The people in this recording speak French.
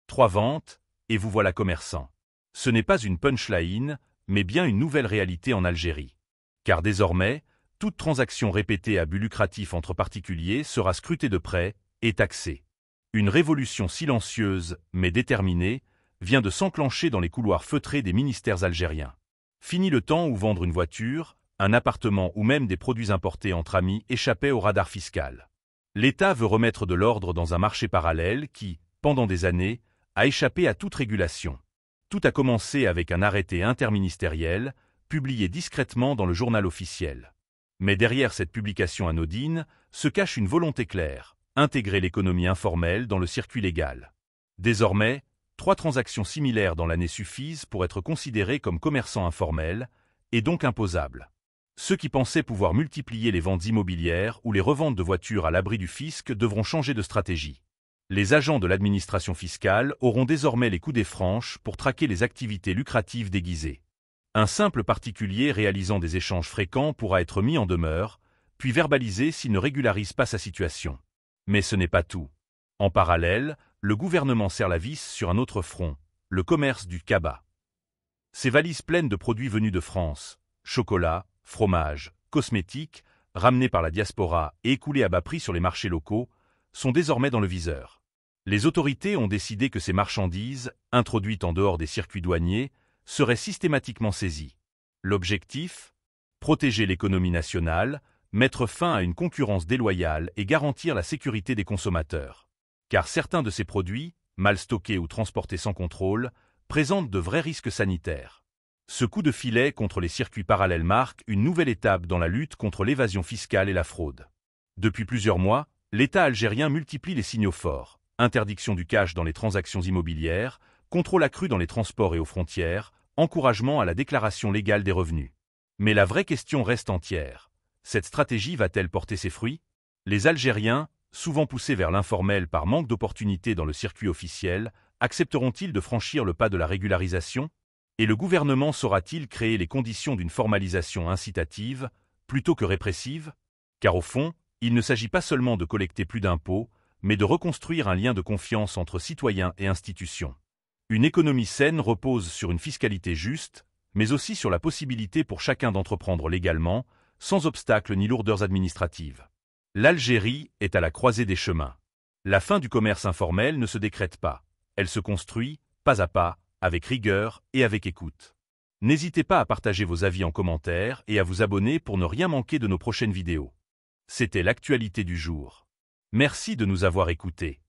3 ventes, et vous voilà commerçant. Ce n'est pas une punchline, mais bien une nouvelle réalité en Algérie. Car désormais, toute transaction répétée à but lucratif entre particuliers sera scrutée de près et taxée. Une révolution silencieuse, mais déterminée, vient de s'enclencher dans les couloirs feutrés des ministères algériens. Fini le temps où vendre une voiture, un appartement ou même des produits importés entre amis échappait au radar fiscal. L'État veut remettre de l'ordre dans un marché parallèle qui, pendant des années, a échappé à toute régulation. Tout a commencé avec un arrêté interministériel, publié discrètement dans le journal officiel. Mais derrière cette publication anodine, se cache une volonté claire, intégrer l'économie informelle dans le circuit légal. Désormais, 3 transactions similaires dans l'année suffisent pour être considérés comme commerçants informels, et donc imposables. Ceux qui pensaient pouvoir multiplier les ventes immobilières ou les reventes de voitures à l'abri du fisc devront changer de stratégie. Les agents de l'administration fiscale auront désormais les coudées franches pour traquer les activités lucratives déguisées. Un simple particulier réalisant des échanges fréquents pourra être mis en demeure, puis verbalisé s'il ne régularise pas sa situation. Mais ce n'est pas tout. En parallèle, le gouvernement serre la vis sur un autre front, le commerce du cabas. Ces valises pleines de produits venus de France, chocolat, fromage, cosmétiques, ramenés par la diaspora et écoulés à bas prix sur les marchés locaux, sont désormais dans le viseur. Les autorités ont décidé que ces marchandises, introduites en dehors des circuits douaniers, seraient systématiquement saisies. L'objectif ? Protéger l'économie nationale, mettre fin à une concurrence déloyale et garantir la sécurité des consommateurs. Car certains de ces produits, mal stockés ou transportés sans contrôle, présentent de vrais risques sanitaires. Ce coup de filet contre les circuits parallèles marque une nouvelle étape dans la lutte contre l'évasion fiscale et la fraude. Depuis plusieurs mois, l'État algérien multiplie les signaux forts, interdiction du cash dans les transactions immobilières, contrôle accru dans les transports et aux frontières, encouragement à la déclaration légale des revenus. Mais la vraie question reste entière. Cette stratégie va-t-elle porter ses fruits ? Les Algériens, souvent poussés vers l'informel par manque d'opportunités dans le circuit officiel, accepteront-ils de franchir le pas de la régularisation ? Et le gouvernement saura-t-il créer les conditions d'une formalisation incitative, plutôt que répressive ? Car au fond, il ne s'agit pas seulement de collecter plus d'impôts, mais de reconstruire un lien de confiance entre citoyens et institutions. Une économie saine repose sur une fiscalité juste, mais aussi sur la possibilité pour chacun d'entreprendre légalement, sans obstacles ni lourdeurs administratives. L'Algérie est à la croisée des chemins. La fin du commerce informel ne se décrète pas. Elle se construit, pas à pas, avec rigueur et avec écoute. N'hésitez pas à partager vos avis en commentaire et à vous abonner pour ne rien manquer de nos prochaines vidéos. C'était l'actualité du jour. Merci de nous avoir écoutés.